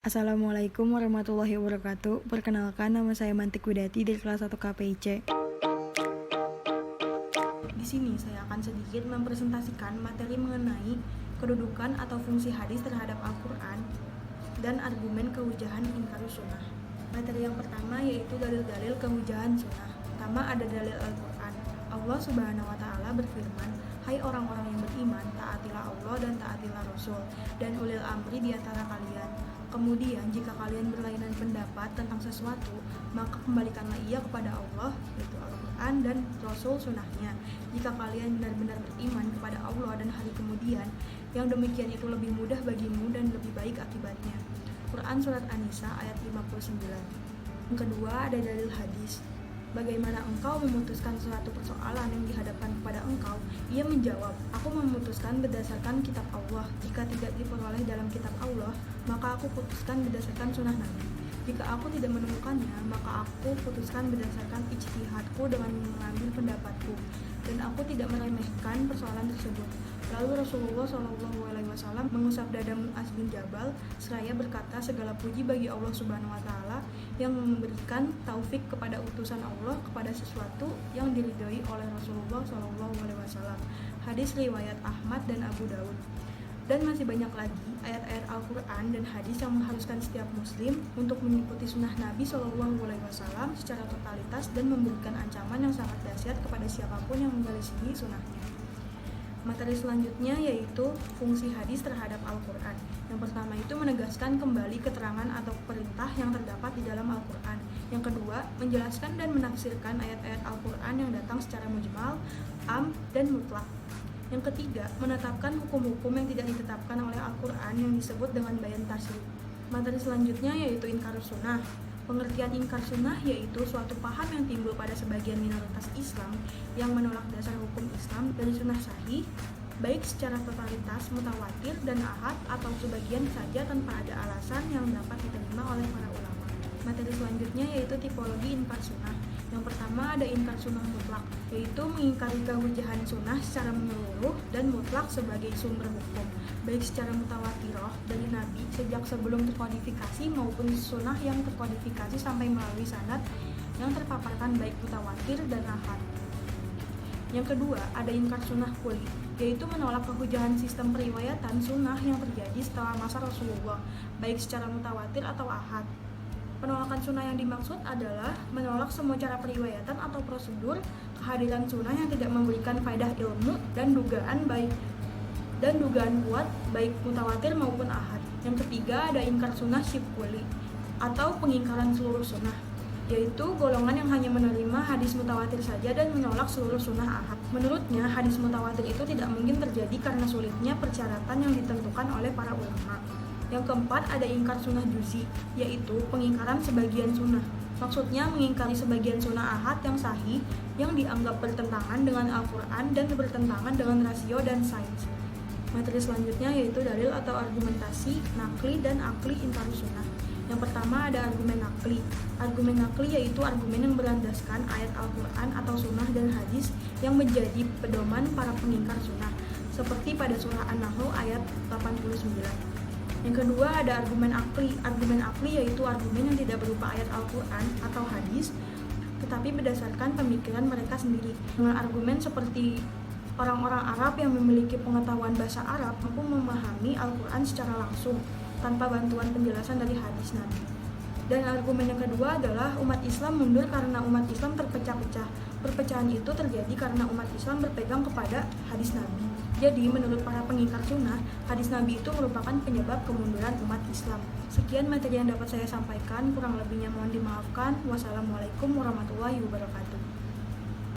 Assalamualaikum warahmatullahi wabarakatuh. Perkenalkan, nama saya Mantik Widati dari kelas 1 KPIC. Di sini saya akan sedikit mempresentasikan materi mengenai kedudukan atau fungsi hadis terhadap Al-Quran dan argumen kehujahan inkarus sunnah. Materi yang pertama yaitu dalil-dalil kehujahan sunnah. Pertama ada dalil Al-Quran. Allah Subhanahu wa Ta'ala berfirman, "Hai orang-orang yang beriman, taatilah Allah dan taatilah Rasul dan ulil amri di antara kalian. Kemudian jika kalian berlainan pendapat tentang sesuatu, maka kembalikanlah ia kepada Allah, yaitu Al-Quran dan Rasul sunnahnya. Jika kalian benar-benar beriman kepada Allah dan hari kemudian, yang demikian itu lebih mudah bagimu dan lebih baik akibatnya." Quran Surat An-Nisa ayat 59. Yang kedua ada dalil hadis. Bagaimana engkau memutuskan suatu persoalan yang dihadapkan kepada engkau? Ia menjawab, aku memutuskan berdasarkan kitab Allah. Jika tidak diperoleh dalam kitab Allah, maka aku putuskan berdasarkan sunnah Nabi. Jika aku tidak menemukannya, maka aku putuskan berdasarkan ijtihadku dengan mengambil pendapatku. Dan aku tidak meremehkan persoalan tersebut. Lalu Rasulullah SAW mengusap dada Mu'az bin Jabal seraya berkata, segala puji bagi Allah Subhanahu wa Ta'ala yang memberikan taufik kepada utusan Allah kepada sesuatu yang diridhoi oleh Rasulullah SAW. Hadis riwayat Ahmad dan Abu Daud. Dan masih banyak lagi ayat-ayat Al-Quran dan hadis yang mengharuskan setiap muslim untuk mengikuti sunnah Nabi SAW secara totalitas dan memberikan ancaman yang sangat dahsyat kepada siapapun yang menyelisihi sunnahnya. Materi selanjutnya yaitu fungsi hadis terhadap Al-Quran. Yang pertama itu menegaskan kembali keterangan atau perintah yang terdapat di dalam Al-Quran. Yang kedua, menjelaskan dan menafsirkan ayat-ayat Al-Quran yang datang secara mujmal, am, dan mutlak. Yang ketiga, menetapkan hukum-hukum yang tidak ditetapkan oleh Al-Quran yang disebut dengan bayan tasyrih. Materi selanjutnya yaitu inkarus sunnah. Pengertian ingkar sunnah yaitu suatu paham yang timbul pada sebagian minoritas Islam yang menolak dasar hukum Islam dari sunnah sahih, baik secara totalitas, mutawatir, dan ahad, atau sebagian saja tanpa ada alasan yang dapat diterima oleh para ulama. Materi selanjutnya yaitu tipologi ingkar sunnah. Yang pertama ada ingkar sunnah mutlak, yaitu mengingkari kehujahan sunnah secara menyeluruh dan mutlak sebagai sumber hukum, baik secara mutawatirah dari Nabi sejak sebelum terkodifikasi maupun sunnah yang terkodifikasi sampai melalui sanad yang terpaparkan baik mutawatir dan ahad. Yang kedua ada ingkar sunnah kuli, yaitu menolak kehujahan sistem periwayatan sunnah yang terjadi setelah masa Rasulullah, baik secara mutawatir atau ahad. Penolakan sunnah yang dimaksud adalah menolak semua cara periwayatan atau prosedur kehadiran sunnah yang tidak memberikan faedah ilmu dan dugaan kuat baik mutawatir maupun ahad. Yang ketiga ada ingkar sunnah syibkuli atau pengingkaran seluruh sunnah, yaitu golongan yang hanya menerima hadis mutawatir saja dan menolak seluruh sunnah ahad. Menurutnya hadis mutawatir itu tidak mungkin terjadi karena sulitnya persyaratan yang ditentukan oleh para ulama. Yang keempat ada ingkar sunnah juzi, yaitu pengingkaran sebagian sunnah. Maksudnya mengingkari sebagian sunnah ahad yang sahih yang dianggap bertentangan dengan Al-Quran dan bertentangan dengan rasio dan sains. Materi selanjutnya yaitu dalil atau argumentasi nakli dan akli inkarus sunnah. Yang pertama ada argumen nakli. Argumen nakli yaitu argumen yang berlandaskan ayat Al-Quran atau sunnah dan hadis yang menjadi pedoman para pengingkar sunnah, seperti pada surah An-Nahl ayat 89. Yang kedua ada argumen akli. Argumen akli yaitu argumen yang tidak berupa ayat Al-Quran atau hadis, tetapi berdasarkan pemikiran mereka sendiri. Dengan argumen seperti orang-orang Arab yang memiliki pengetahuan bahasa Arab mampu memahami Al-Quran secara langsung tanpa bantuan penjelasan dari hadis Nabi. Dan argumen yang kedua adalah umat Islam mundur karena umat Islam terpecah-pecah. Perpecahan itu terjadi karena umat Islam berpegang kepada hadis Nabi. Jadi menurut para pengingkar sunnah, hadis Nabi itu merupakan penyebab kemunduran umat Islam. Sekian materi yang dapat saya sampaikan, kurang lebihnya mohon dimaafkan. Wassalamualaikum warahmatullahi wabarakatuh.